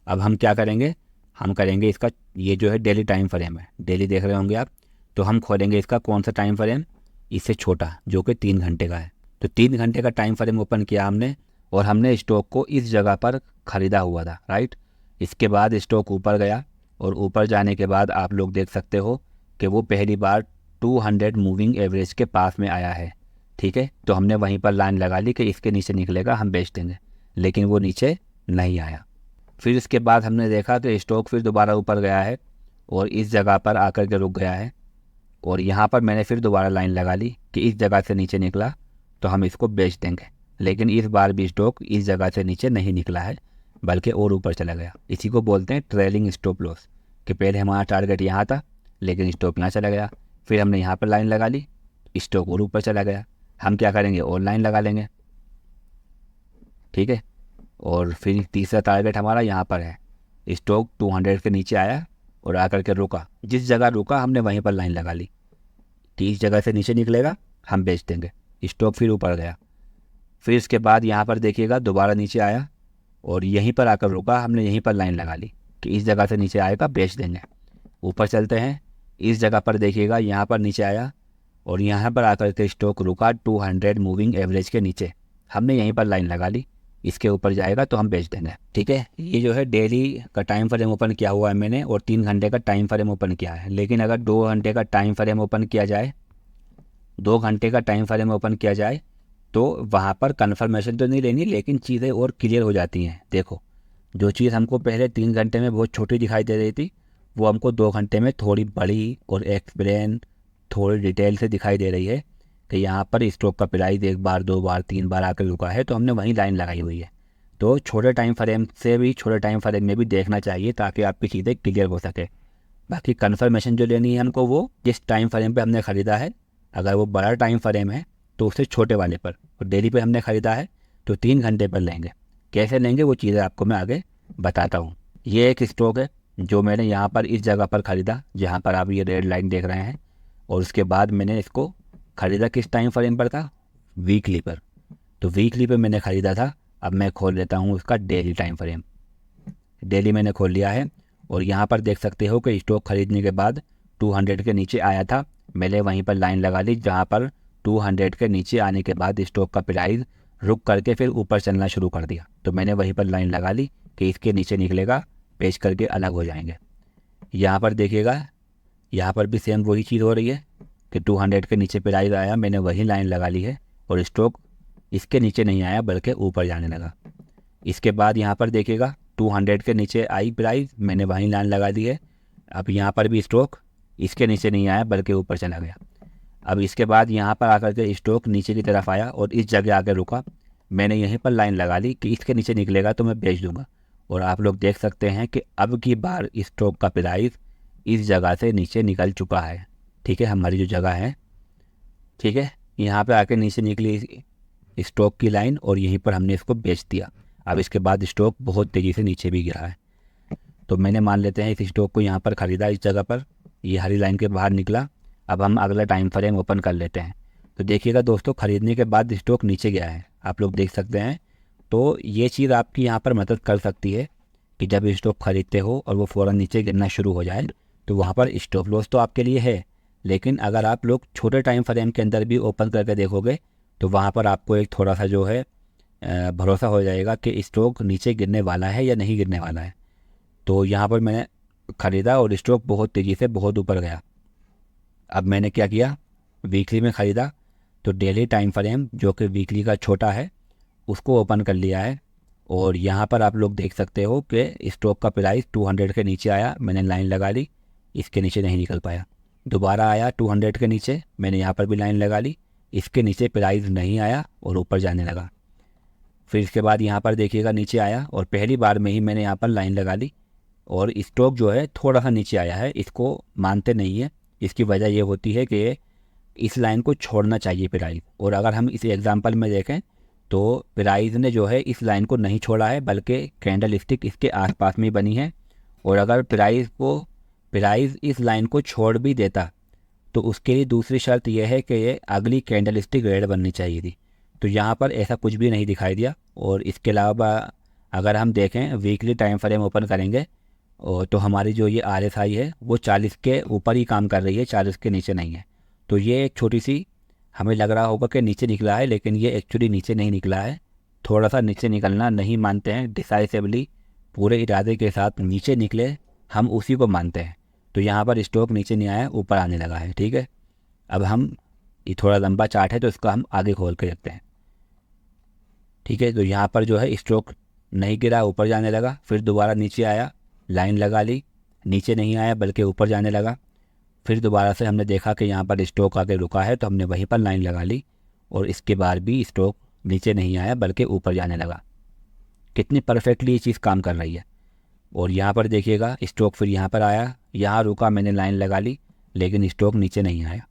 Speaker 1: अब हम क्या करेंगे, हम करेंगे इसका, ये जो है डेली टाइम फ्रेम है, डेली देख रहे होंगे आप। तो हम खोलेंगे इसका कौन सा टाइम फ्रेम, इससे छोटा, जो कि 3 घंटे का है। तो 3 घंटे का टाइम फ्रेम ओपन किया हमने और हमने स्टॉक को इस जगह पर ख़रीदा हुआ था, राइट। इसके बाद स्टॉक ऊपर गया और ऊपर जाने के बाद आप लोग देख सकते हो कि वो पहली बार 200 मूविंग एवरेज के पास में आया है। ठीक है, तो हमने वहीं पर लाइन लगा ली कि इसके नीचे निकलेगा, हम बेच देंगे। लेकिन वो नीचे नहीं आया। फिर इसके बाद हमने देखा कि स्टॉक फिर दोबारा ऊपर गया है और इस जगह पर आकर के रुक गया है और यहाँ पर मैंने फिर दोबारा लाइन लगा ली कि इस जगह से नीचे निकला तो हम इसको बेच देंगे। लेकिन इस बार भी स्टॉक इस जगह से नीचे नहीं निकला है, बल्कि और ऊपर चला गया। इसी को बोलते हैं ट्रेलिंग स्टॉप लॉस, कि पहले हमारा टारगेट यहाँ था लेकिन स्टॉक यहाँ चला गया। फिर हमने यहाँ पर लाइन लगा ली, स्टॉक और ऊपर चला गया। हम क्या करेंगे, और लाइन लगा लेंगे। ठीक है, और फिर तीसरा टारगेट हमारा यहाँ पर है, स्टॉक 200 के नीचे आया और आकर के रुका। जिस जगह रुका हमने वहीं पर लाइन लगा ली कि इस जगह से नीचे निकलेगा, हम बेच देंगे। स्टॉक फिर ऊपर गया। फिर इसके बाद यहाँ पर देखिएगा दोबारा नीचे आया और यहीं पर आकर रुका, हमने यहीं पर लाइन लगा ली कि इस जगह से नीचे आएगा, बेच देंगे। ऊपर चलते हैं, इस जगह पर देखिएगा यहाँ पर नीचे आया और यहाँ पर आकर के स्टॉक रुका 200 मूविंग एवरेज के नीचे, हमने यहीं पर लाइन लगा ली, इसके ऊपर जाएगा तो हम बेच देंगे। ठीक है, ये जो है डेली का टाइम फ्रेम ओपन किया हुआ है मैंने और 3 घंटे का टाइम फ्रेम ओपन किया है। लेकिन अगर 2 घंटे का टाइम फ्रेम ओपन किया जाए, 2 घंटे का टाइम फ्रेम ओपन किया जाए तो वहाँ पर कन्फर्मेशन तो नहीं लेनी, लेकिन चीज़ें और क्लियर हो जाती हैं। देखो, जो चीज़ हमको पहले 3 घंटे में बहुत छोटी दिखाई दे रही थी, वो हमको 2 घंटे में थोड़ी बड़ी और एक्सप्लेन थोड़ी डिटेल से दिखाई दे रही है कि यहाँ पर स्टॉक का प्राइस 1 बार 2 बार 3 बार आकर रुका है, तो हमने वहीं लाइन लगाई हुई है। तो छोटे टाइम फ्रेम से भी, छोटे टाइम फ्रेम में भी देखना चाहिए ताकि आपकी चीज़ें क्लियर हो सके। बाकी कन्फर्मेशन जो लेनी है हमको, वो जिस टाइम फ्रेम पे हमने ख़रीदा है, अगर वो बड़ा टाइम फ्रेम है तो उससे छोटे वाले पर, और डेली पे हमने ख़रीदा है तो 3 घंटे पर लेंगे। कैसे लेंगे वो चीज़ें आपको मैं आगे बताता हूँ। ये एक स्टॉक है जो मैंने यहाँ पर इस जगह पर ख़रीदा, जहाँ पर आप ये रेड लाइन देख रहे हैं, और उसके बाद मैंने इसको ख़रीदा किस टाइम फ्रेम पर था, वीकली पर। तो वीकली पे मैंने ख़रीदा था। अब मैं खोल लेता हूँ उसका डेली टाइम फ्रेम। डेली मैंने खोल लिया है और यहाँ पर देख सकते हो कि स्टॉक ख़रीदने के बाद 200 के नीचे आया था, मैंने वहीं पर लाइन लगा ली, जहाँ पर 200 के नीचे आने के बाद स्टॉक का प्राइस रुक करके फिर ऊपर चलना शुरू कर दिया। तो मैंने वहीं पर लाइन लगा ली कि इसके नीचे निकलेगा, बेच करके अलग हो जाएंगे। यहाँ पर देखिएगा, यहाँ पर भी सेम वही चीज़ हो रही है कि 200 के नीचे प्राइस आया, मैंने वही लाइन लगा ली है और स्टॉक इसके नीचे नहीं आया बल्कि ऊपर जाने लगा। इसके बाद यहाँ पर देखिएगा 200 के नीचे आई प्राइस, मैंने वहीं लाइन लगा दी है। अब यहाँ पर भी स्टॉक इसके नीचे नहीं आया बल्कि ऊपर चला गया। अब इसके बाद यहाँ पर आकर के स्टॉक नीचे की तरफ आया और इस जगह आकर रुका। मैंने यहीं पर लाइन लगा ली कि इसके नीचे निकलेगा तो मैं बेच दूंगा। और आप लोग देख सकते हैं कि अब की बार स्टॉक का प्राइस इस जगह से नीचे निकल चुका है। ठीक है, हमारी जो जगह है, ठीक है, यहाँ पे आके नीचे निकली स्टॉक की लाइन और यहीं पर हमने इसको बेच दिया। अब इसके बाद स्टॉक बहुत तेज़ी से नीचे भी गिरा है। तो मैंने मान लेते हैं इस स्टॉक को यहाँ पर ख़रीदा, इस जगह पर ये हरी लाइन के बाहर निकला। अब हम अगला टाइम फ्रेम ओपन कर लेते हैं। तो देखिएगा दोस्तों, ख़रीदने के बाद स्टॉक नीचे गया है, आप लोग देख सकते हैं। तो ये चीज़ आपकी यहाँ पर मदद कर सकती है कि जब स्टॉक खरीदते हो और वो फ़ौरन नीचे गिरना शुरू हो जाए तो वहाँ पर स्टॉप लॉस तो आपके लिए है। लेकिन अगर आप लोग छोटे टाइम फ्रेम के अंदर भी ओपन करके देखोगे तो वहाँ पर आपको एक थोड़ा सा जो है भरोसा हो जाएगा कि स्टॉक नीचे गिरने वाला है या नहीं गिरने वाला है। तो यहाँ पर मैंने ख़रीदा और स्टॉक बहुत तेज़ी से बहुत ऊपर गया। अब मैंने क्या किया, वीकली में ख़रीदा तो डेली टाइम फ्रेम जो कि वीकली का छोटा है उसको ओपन कर लिया है। और यहाँ पर आप लोग देख सकते हो कि स्टॉक का प्राइस 200 के नीचे आया, मैंने लाइन लगा ली, इसके नीचे नहीं निकल पाया। दोबारा आया 200 के नीचे, मैंने यहाँ पर भी लाइन लगा ली, इसके नीचे प्राइस नहीं आया और ऊपर जाने लगा। फिर इसके बाद यहाँ पर देखिएगा नीचे आया और पहली बार में ही मैंने यहाँ पर लाइन लगा ली और स्टॉक जो है थोड़ा सा नीचे आया है, इसको मानते नहीं है। इसकी वजह ये होती है कि इस लाइन को छोड़ना चाहिए प्राइस। और अगर हम इस एग्जांपल में देखें तो प्राइस ने जो है इस लाइन को नहीं छोड़ा है, बल्कि कैंडल स्टिक इसके आसपास में बनी है। और अगर प्राइस इस लाइन को छोड़ भी देता तो उसके लिए दूसरी शर्त यह है कि ये अगली कैंडल स्टिक रेड बननी चाहिए थी। तो यहाँ पर ऐसा कुछ भी नहीं दिखाई दिया। और इसके अलावा अगर हम देखें वीकली टाइम फ्रेम ओपन करेंगे और तो हमारी जो ये RSI है वो 40 के ऊपर ही काम कर रही है, 40 के नीचे नहीं है। तो ये एक छोटी सी, हमें लग रहा होगा कि नीचे निकला है, लेकिन ये एक्चुअली नीचे नहीं निकला है। थोड़ा सा नीचे निकलना नहीं मानते हैं, डिसाइसिवली पूरे इरादे के साथ नीचे निकले हम उसी को मानते हैं। तो यहाँ पर स्टॉक नीचे नहीं आया, ऊपर आने लगा है। ठीक है, अब हम, ये थोड़ा लंबा चार्ट है तो इसको हम आगे खोल के देखते हैं। ठीक है, तो यहाँ पर जो है स्टॉक नहीं गिरा, ऊपर जाने लगा, फिर दोबारा नीचे आया, लाइन लगा ली, नीचे नहीं आया बल्कि ऊपर जाने लगा। फिर दोबारा से हमने देखा कि यहाँ पर स्टॉक आके रुका है तो हमने वहीं पर लाइन लगा ली और इसके बाद भी स्टॉक नीचे नहीं आया बल्कि ऊपर जाने लगा। कितनी परफेक्टली ये चीज़ काम कर रही है। और यहाँ पर देखिएगा स्टॉक फिर यहाँ पर आया, यहाँ रुका, मैंने लाइन लगा ली, लेकिन स्टॉक नीचे नहीं आया।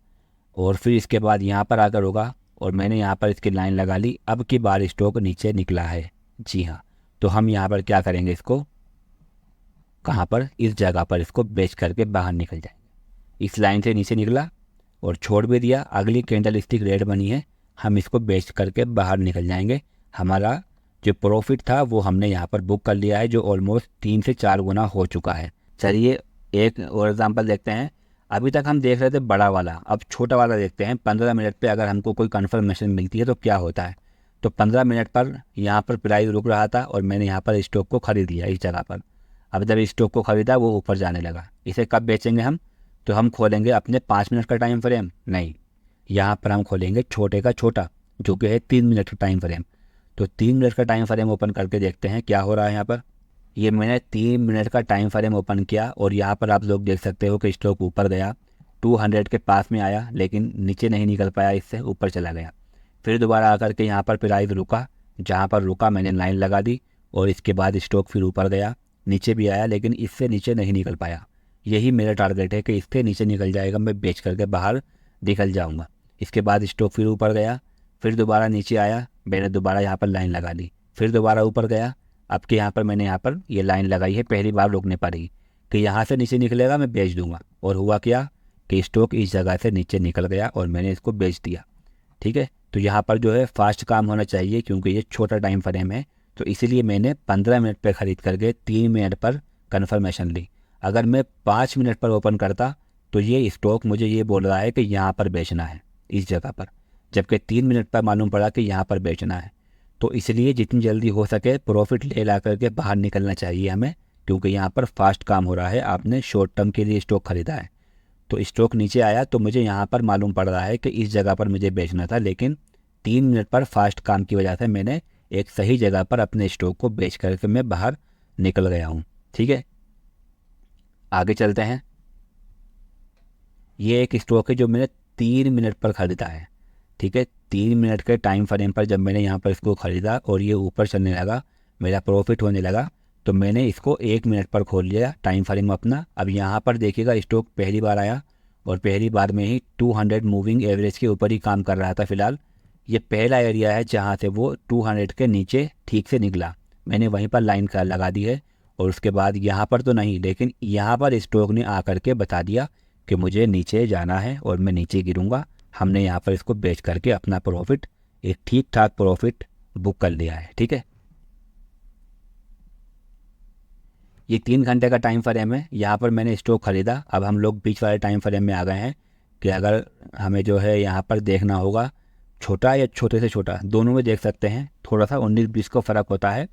Speaker 1: और फिर इसके बाद यहाँ पर आकर रुका और मैंने यहाँ पर इसकी लाइन लगा ली। अब की बार स्टॉक नीचे निकला है। जी हाँ, तो हम यहाँ पर क्या करेंगे, इसको कहाँ पर, इस जगह पर इसको बेच करके बाहर निकल जाएंगे। इस लाइन से नीचे निकला और छोड़ भी दिया, अगली कैंडल स्टिक रेड बनी है, हम इसको बेच करके बाहर निकल जाएंगे। हमारा जो प्रॉफिट था वो हमने यहाँ पर बुक कर लिया है, जो ऑलमोस्ट 3 से 4 गुना हो चुका है। चलिए एक और एग्जांपल देखते हैं। अभी तक हम देख रहे थे बड़ा वाला, अब छोटा वाला देखते हैं। 15 मिनट पे अगर हमको कोई कन्फर्मेशन मिलती है तो क्या होता है। तो 15 मिनट पर यहाँ पर प्राइस रुक रहा था और मैंने यहाँ पर स्टॉक को ख़रीद लिया इस जगह पर। अब जब स्टॉक को ख़रीदा वो ऊपर जाने लगा। इसे कब बेचेंगे हम, तो हम खोलेंगे अपने 5 मिनट का टाइम फ्रेम, नहीं, यहाँ पर हम खोलेंगे छोटे का छोटा जो कि है 3 मिनट का टाइम फ्रेम। तो 3 मिनट का टाइम फ्रेम ओपन करके देखते हैं क्या हो रहा है यहाँ पर। ये मैंने 3 मिनट का टाइम फ्रेम ओपन किया और यहाँ पर आप लोग देख सकते हो कि स्टॉक ऊपर गया, 200 के पास में आया, लेकिन नीचे नहीं निकल पाया, इससे ऊपर चला गया। फिर दोबारा आकर के यहाँ पर प्राइस रुका, जहाँ पर रुका मैंने लाइन लगा दी और इसके बाद स्टॉक फिर ऊपर गया, नीचे भी आया, लेकिन इससे नीचे नहीं निकल पाया। यही मेरा टारगेट है कि इससे नीचे निकल जाएगा, मैं बेच करके बाहर निकल जाऊँगा। इसके बाद स्टॉक फिर ऊपर गया, फिर दोबारा नीचे आया, मैंने दोबारा यहाँ पर लाइन लगा ली, फिर दोबारा ऊपर गया। अब के यहाँ पर मैंने यहाँ पर ये लाइन लगाई है, पहली बार रुकने पड़ी कि यहाँ से नीचे निकलेगा मैं बेच दूंगा। और हुआ क्या कि स्टॉक इस जगह से नीचे निकल गया और मैंने इसको बेच दिया। ठीक है, तो यहाँ पर जो है फास्ट काम होना चाहिए क्योंकि ये छोटा टाइम फ्रेम है। तो इसीलिए मैंने 15 मिनट पे ख़रीद करके 3 मिनट पर कन्फर्मेशन ली। अगर मैं 5 मिनट पर ओपन करता तो ये स्टॉक मुझे ये बोल रहा है कि यहाँ पर बेचना है इस जगह पर, जबकि 3 मिनट पर मालूम पड़ा कि यहाँ पर बेचना है। तो इसलिए जितनी जल्दी हो सके प्रॉफिट ले ला करके बाहर निकलना चाहिए हमें, क्योंकि यहाँ पर फास्ट काम हो रहा है। आपने शॉर्ट टर्म के लिए स्टॉक ख़रीदा है तो स्टॉक नीचे आया तो मुझे यहाँ पर मालूम पड़ रहा है कि इस जगह पर मुझे बेचना था, लेकिन 3 मिनट पर फास्ट काम की वजह से मैंने एक सही जगह पर अपने स्टॉक को बेच करके मैं बाहर निकल गया हूँ। ठीक है, आगे चलते हैं। ये एक स्टॉक है जो मैंने 3 मिनट पर ख़रीदा है, ठीक है। 3 मिनट के टाइम फ्रेम पर जब मैंने यहाँ पर इसको ख़रीदा और ये ऊपर चलने लगा, मेरा प्रॉफिट होने लगा, तो मैंने इसको 1 मिनट पर खोल लिया टाइम फ्रेम अपना। अब यहाँ पर देखिएगा स्टॉक पहली बार आया और पहली बार में ही 200 मूविंग एवरेज के ऊपर ही काम कर रहा था फ़िलहाल। ये पहला एरिया है जहाँ से वो 200 के नीचे ठीक से निकला, मैंने वहीं पर लाइन का लगा दी है। और उसके बाद यहाँ पर तो नहीं, लेकिन यहाँ पर स्टॉक ने आकर के बता दिया कि मुझे नीचे जाना है और मैं नीचे गिरूंगा। हमने यहाँ पर इसको बेच करके अपना प्रॉफिट, एक ठीक ठाक प्रॉफिट बुक कर लिया है, ठीक है। ये 3 घंटे का टाइम फ्रेम है, यहाँ पर मैंने स्टॉक ख़रीदा। अब हम लोग बीच वाले टाइम फ्रेम में आ गए हैं कि अगर हमें जो है यहाँ पर देखना होगा छोटा या छोटे से छोटा, दोनों में देख सकते हैं। थोड़ा सा 19-20 का फ़र्क होता है,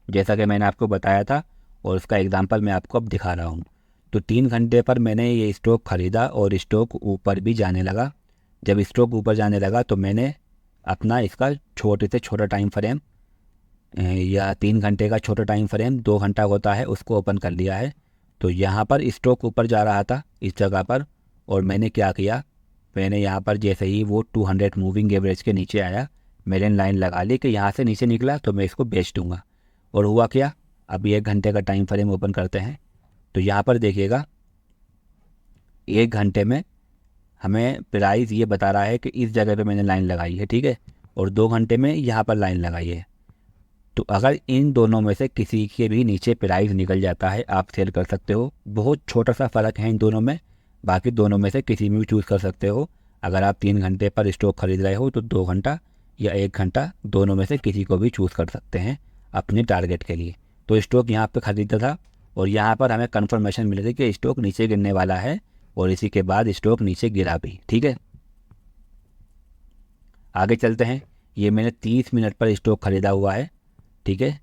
Speaker 1: जैसा कि मैंने आपको बताया था, और उसका एग्जांपल मैं आपको अब दिखा रहा हूँ। तो 3 घंटे पर मैंने ये स्टॉक ख़रीदा और स्टॉक ऊपर भी जाने लगा। जब स्टॉक ऊपर जाने लगा तो मैंने अपना इसका छोटे से छोटा टाइम फ्रेम, या 3 घंटे का छोटा टाइम फ्रेम 2 घंटा होता है, उसको ओपन कर लिया है। तो यहाँ पर स्टॉक ऊपर जा रहा था इस जगह पर, और मैंने क्या किया, मैंने यहाँ पर जैसे ही वो 200 मूविंग एवरेज के नीचे आया, मैंने लाइन लगा ली कि यहाँ से नीचे निकला तो मैं इसको बेच दूँगा। और हुआ क्या, अभी 1 घंटे का टाइम फ्रेम ओपन करते हैं। तो यहाँ पर देखिएगा 1 घंटे में हमें प्राइस ये बता रहा है कि इस जगह पे मैंने लाइन लगाई है, ठीक है, और 2 घंटे में यहाँ पर लाइन लगाई है। तो अगर इन दोनों में से किसी के भी नीचे प्राइस निकल जाता है, आप सेल कर सकते हो। बहुत छोटा सा फ़र्क है इन दोनों में, बाकी दोनों में से किसी में भी चूज़ कर सकते हो। अगर आप 3 घंटे पर स्टॉक खरीद रहे हो तो 2 घंटा या 1 घंटा, दोनों में से किसी को भी चूज़ कर सकते हैं अपने टारगेट के लिए। तो स्टॉक यहाँ पे ख़रीदा था और यहाँ पर हमें कंफर्मेशन मिली थी कि स्टॉक नीचे गिरने वाला है, और इसी के बाद स्टॉक नीचे गिरा भी, ठीक है। आगे चलते हैं। ये मैंने 30 मिनट पर स्टॉक ख़रीदा हुआ है, ठीक है,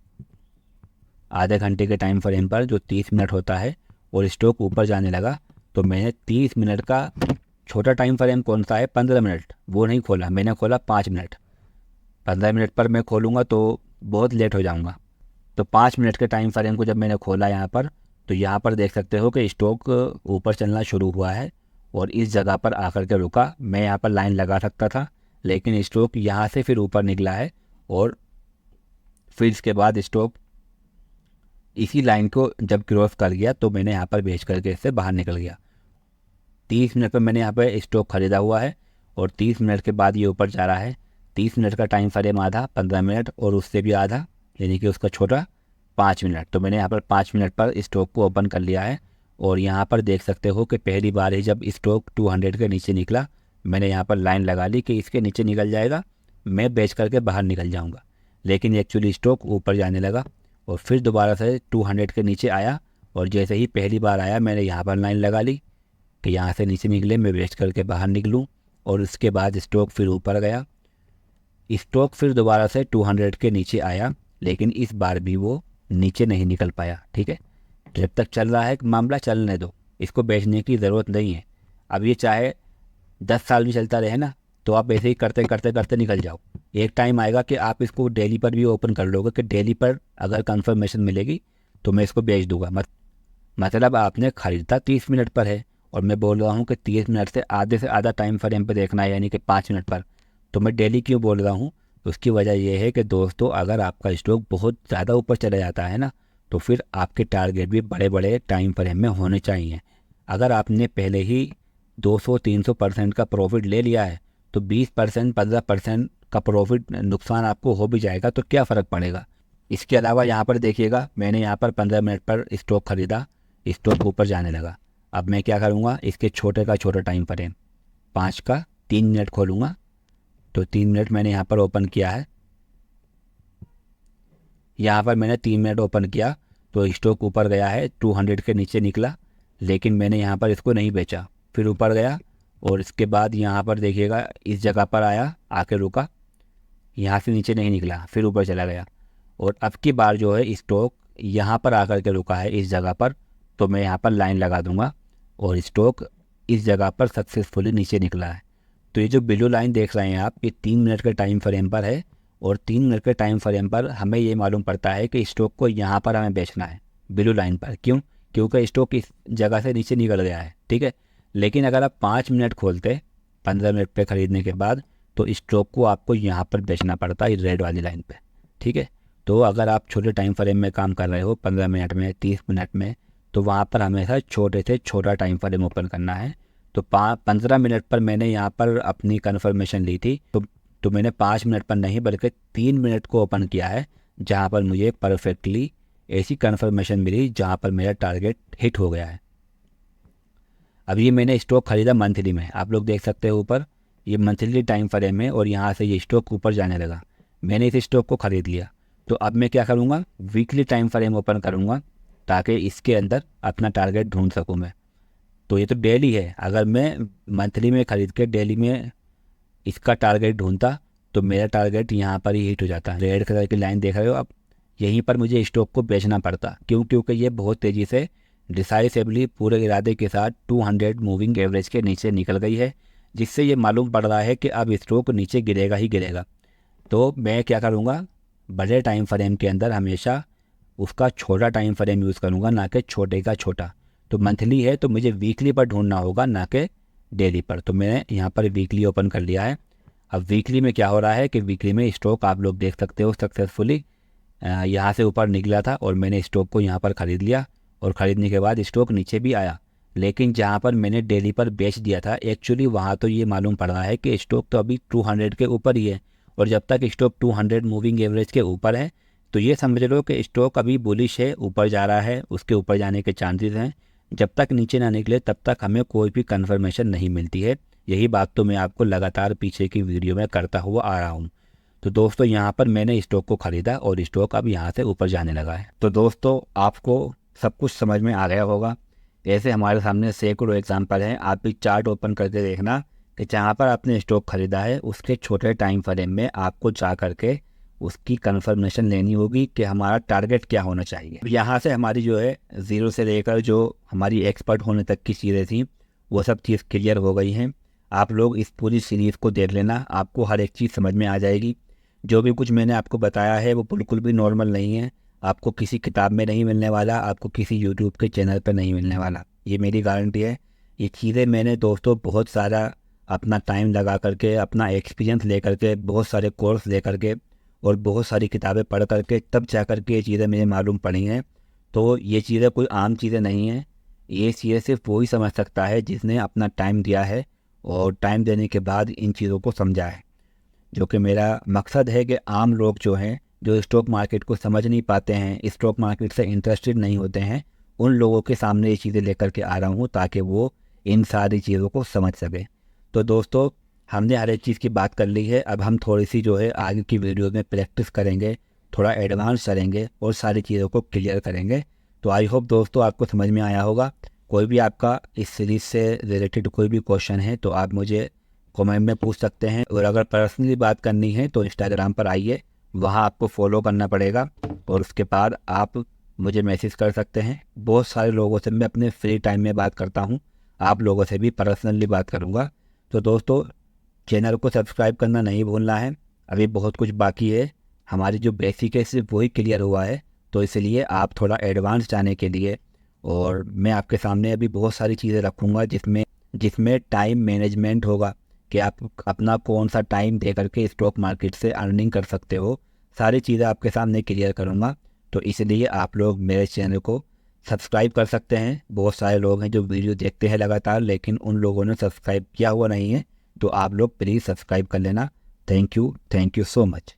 Speaker 1: आधे घंटे के टाइम फ्रेम पर जो 30 मिनट होता है, और स्टॉक ऊपर जाने लगा। तो मैंने 30 मिनट का छोटा टाइम फ्रेम कौन सा है, 15 मिनट, वो नहीं खोला, मैंने खोला 5 मिनट। 15 मिनट पर मैं खोलूँगा तो बहुत लेट हो जाऊँगा। तो 5 मिनट के टाइम फ्रेम को जब मैंने खोला यहाँ पर, तो यहाँ पर देख सकते हो कि स्टॉक ऊपर चलना शुरू हुआ है और इस जगह पर आकर के रुका। मैं यहाँ पर लाइन लगा सकता था, लेकिन स्टॉक यहाँ से फिर ऊपर निकला है, और फिर इसके बाद स्टॉक इसी लाइन को जब क्रॉस कर गया तो मैंने यहाँ पर बेच करके इससे बाहर निकल गया। 30 मिनट पर मैंने यहाँ पर स्टॉक ख़रीदा हुआ है और 30 मिनट के बाद ये ऊपर जा रहा है। 30 मिनट का टाइम फ्रेम आधा 15 मिनट, और उससे भी आधा यानी कि उसका छोटा 5 मिनट। तो मैंने यहाँ पर 5 मिनट पर स्टॉक को ओपन कर लिया है, और यहाँ पर देख सकते हो कि पहली बार ही जब स्टॉक 200 के नीचे निकला, मैंने यहाँ पर लाइन लगा ली कि इसके नीचे निकल जाएगा, मैं बेच करके बाहर निकल जाऊँगा। लेकिन एक्चुअली स्टॉक ऊपर जाने लगा और फिर दोबारा से 200 के नीचे आया, और जैसे ही पहली बार आया मैंने यहाँ पर लाइन लगा ली कि यहाँ से नीचे निकले, मैं बेच करके बाहर निकलूँ। और उसके बाद स्टॉक फिर ऊपर गया, स्टॉक फिर दोबारा से 200 के नीचे आया, लेकिन इस बार भी वो नीचे नहीं निकल पाया, ठीक है। जब तक चल रहा है मामला चलने दो, इसको बेचने की ज़रूरत नहीं है। अब ये चाहे 10 साल भी चलता रहे ना, तो आप ऐसे ही करते करते करते निकल जाओ। एक टाइम आएगा कि आप इसको डेली पर भी ओपन कर लोगे कि डेली पर अगर कंफर्मेशन मिलेगी तो मैं इसको बेच दूंगा। मतलब आपने ख़रीदा 30 मिनट पर है, और मैं बोल रहा हूँ कि 30 मिनट से आधा टाइम फ्रेम पर देखना है, यानी कि 5 मिनट पर। तो मैं डेली क्यों बोल रहा हूँ, उसकी वजह यह है कि दोस्तों, अगर आपका स्टॉक बहुत ज़्यादा ऊपर चला जाता है ना, तो फिर आपके टारगेट भी बड़े बड़े टाइम फ्रेम में होने चाहिए। अगर आपने पहले ही 200-300% का प्रॉफिट ले लिया है, तो 20% 15% का प्रॉफिट नुकसान आपको हो भी जाएगा तो क्या फ़र्क पड़ेगा। इसके अलावा यहाँ पर देखिएगा, मैंने यहाँ पर 15 मिनट पर स्टॉक ख़रीदा, स्टॉक ऊपर जाने लगा। अब मैं क्या करूँगा, इसके छोटे का छोटा टाइम फ्रेम 5 का 3 मिनट खोलूँगा। तो 3 मिनट मैंने यहाँ पर ओपन किया है, यहाँ पर मैंने 3 मिनट ओपन किया तो स्टॉक ऊपर गया है, 200 के नीचे निकला, लेकिन मैंने यहाँ पर इसको नहीं बेचा, फिर ऊपर गया, और इसके बाद यहाँ पर देखिएगा इस जगह पर आया, आके रुका, यहाँ से नीचे नहीं निकला, फिर ऊपर चला गया। और अब की बार जो है स्टॉक यहाँ पर आकर के रुका है इस जगह पर, तो मैं यहाँ पर लाइन लगा दूंगा, और स्टॉक इस जगह पर सक्सेसफुली नीचे निकला है। तो ये जो ब्लू लाइन देख रहे हैं आप, ये 3 मिनट के टाइम फ्रेम पर है, और 3 मिनट के टाइम फ्रेम पर हमें ये मालूम पड़ता है कि स्टॉक को यहाँ पर हमें बेचना है, ब्लू लाइन पर। क्यों? क्योंकि स्टॉक इस जगह से नीचे निकल गया है, ठीक है। लेकिन अगर आप 5 मिनट खोलते, 15 मिनट पे ख़रीदने के बाद तो स्टॉक को आपको यहाँ पर बेचना पड़ता है रेड वाली लाइन पे, ठीक है। तो अगर आप छोटे टाइम फ्रेम में काम कर रहे हो 15 मिनट में, 30 मिनट में, तो वहाँ पर हमेशा छोटे से छोटा टाइम फ्रेम ओपन करना है। तो 15 मिनट पर मैंने यहाँ पर अपनी कन्फर्मेशन ली थी, तो मैंने 5 मिनट पर नहीं बल्कि 3 मिनट को ओपन किया है, जहाँ पर मुझे परफेक्टली ऐसी कन्फर्मेशन मिली जहाँ पर मेरा टारगेट हिट हो गया है। अब ये मैंने स्टॉक ख़रीदा मंथली में, आप लोग देख सकते हो ऊपर ये मंथली टाइम फ्रेम है और यहाँ से ये स्टॉक ऊपर जाने लगा। मैंने इस स्टॉक को ख़रीद लिया। तो अब मैं क्या करूँगा, वीकली टाइम फ्रेम ओपन करूँगा ताकि इसके अंदर अपना टारगेट ढूंढ सकूँ मैं। तो ये तो डेली है, अगर मैं मंथली में ख़रीद के डेली में इसका टारगेट ढूंढता तो मेरा टारगेट यहाँ पर ही हिट हो जाता है। रेड कलर की लाइन देख रहे हो आप, यहीं पर मुझे स्टॉक को बेचना पड़ता। क्योंकि ये बहुत तेज़ी से डिसाइसिवली पूरे इरादे के साथ 200 मूविंग एवरेज के नीचे निकल गई है, जिससे ये मालूम पड़ रहा है कि अब स्टॉक नीचे गिरेगा ही गिरेगा। तो मैं क्या करूँगा, बड़े टाइम फ्रेम के अंदर हमेशा उसका छोटा टाइम फ्रेम यूज़ करूँगा, ना कि छोटे का छोटा। तो मंथली है तो मुझे वीकली पर ढूंढना होगा, ना कि डेली पर। तो मैंने यहाँ पर वीकली ओपन कर लिया है। अब वीकली में क्या हो रहा है कि वीकली में स्टॉक आप लोग देख सकते हो सक्सेसफुली यहाँ से ऊपर निकला था और मैंने स्टॉक को यहाँ पर ख़रीद लिया और ख़रीदने के बाद स्टॉक नीचे भी आया। लेकिन जहाँ पर मैंने डेली पर बेच दिया था एक्चुअली वहाँ तो ये मालूम पड़ रहा है कि स्टॉक तो अभी 200 के ऊपर ही है, और जब तक स्टॉक 200 मूविंग एवरेज के ऊपर है तो ये समझ लो कि स्टॉक अभी बुलिश है, ऊपर जा रहा है, उसके ऊपर जाने के चांसेस हैं। जब तक नीचे ना निकले तब तक हमें कोई भी कन्फर्मेशन नहीं मिलती है। यही बात तो मैं आपको लगातार पीछे की वीडियो में करता हुआ आ रहा हूँ। तो दोस्तों यहाँ पर मैंने स्टॉक को ख़रीदा और स्टॉक अब यहाँ से ऊपर जाने लगा है। तो दोस्तों आपको सब कुछ समझ में आ गया होगा। ऐसे हमारे सामने सैकड़ों एग्जाम्पल हैं, आप भी चार्ट ओपन करके देखना कि जहाँ पर आपने स्टॉक ख़रीदा है उसके छोटे टाइम फ्रेम में आपको जा करके उसकी कन्फर्मेशन लेनी होगी कि हमारा टारगेट क्या होना चाहिए। यहाँ से हमारी जो है ज़ीरो से लेकर जो हमारी एक्सपर्ट होने तक की चीज़ें थी वो सब चीज़ क्लियर हो गई हैं। आप लोग इस पूरी सीरीज़ को देख लेना, आपको हर एक चीज़ समझ में आ जाएगी। जो भी कुछ मैंने आपको बताया है वो बिल्कुल भी नॉर्मल नहीं है, आपको किसी किताब में नहीं मिलने वाला, आपको किसी यूट्यूब के चैनल पर नहीं मिलने वाला, ये मेरी गारंटी है। ये चीज़ें मैंने दोस्तों बहुत सारा अपना टाइम लगा करके, अपना एक्सपीरियंस ले करके, बहुत सारे कोर्स ले करके और बहुत सारी किताबें पढ़ करके तब जा कर के ये चीज़ें मुझे मालूम पड़ी हैं। तो ये चीज़ें कोई आम चीज़ें नहीं हैं, ये चीज़ें सिर्फ वही समझ सकता है जिसने अपना टाइम दिया है और टाइम देने के बाद इन चीज़ों को समझा है। जो कि मेरा मकसद है कि आम लोग जो हैं, जो स्टॉक मार्केट को समझ नहीं पाते हैं, स्टॉक मार्केट से इंटरेस्टेड नहीं होते हैं, उन लोगों के सामने ये चीज़ें लेकर के आ रहा हूँ ताकि वो इन सारी चीज़ों को समझ सके। तो दोस्तों हमने हर एक चीज़ की बात कर ली है, अब हम थोड़ी सी जो है आगे की वीडियो में प्रैक्टिस करेंगे, थोड़ा एडवांस करेंगे और सारी चीज़ों को क्लियर करेंगे। तो आई होप दोस्तों आपको समझ में आया होगा। कोई भी आपका इस सीरीज़ से रिलेटेड कोई भी क्वेश्चन है तो आप मुझे कमेंट में पूछ सकते हैं, और अगर पर्सनली बात करनी है तो इंस्टाग्राम पर आइए, वहाँ आपको फॉलो करना पड़ेगा और उसके बाद आप मुझे मैसेज कर सकते हैं। बहुत सारे लोगों से मैं अपने फ्री टाइम में बात करता हूँ, आप लोगों से भी पर्सनली बात करूँगा। तो दोस्तों चैनल को सब्सक्राइब करना नहीं भूलना है, अभी बहुत कुछ बाकी है, हमारी जो बेसिक है सिर्फ वही क्लियर हुआ है। तो इसलिए आप थोड़ा एडवांस जाने के लिए, और मैं आपके सामने अभी बहुत सारी चीज़ें रखूँगा जिसमें टाइम मैनेजमेंट होगा कि आप अपना कौन सा टाइम दे करके स्टॉक मार्केट से अर्निंग कर सकते हो, सारी चीज़ें आपके सामने क्लियर करूँगा। तो इसलिए आप लोग मेरे चैनल को सब्सक्राइब कर सकते हैं। बहुत सारे लोग हैं जो वीडियो देखते हैं लगातार लेकिन उन लोगों ने सब्सक्राइब किया हुआ नहीं है, तो आप लोग प्लीज़ सब्सक्राइब कर लेना। Thank you so much.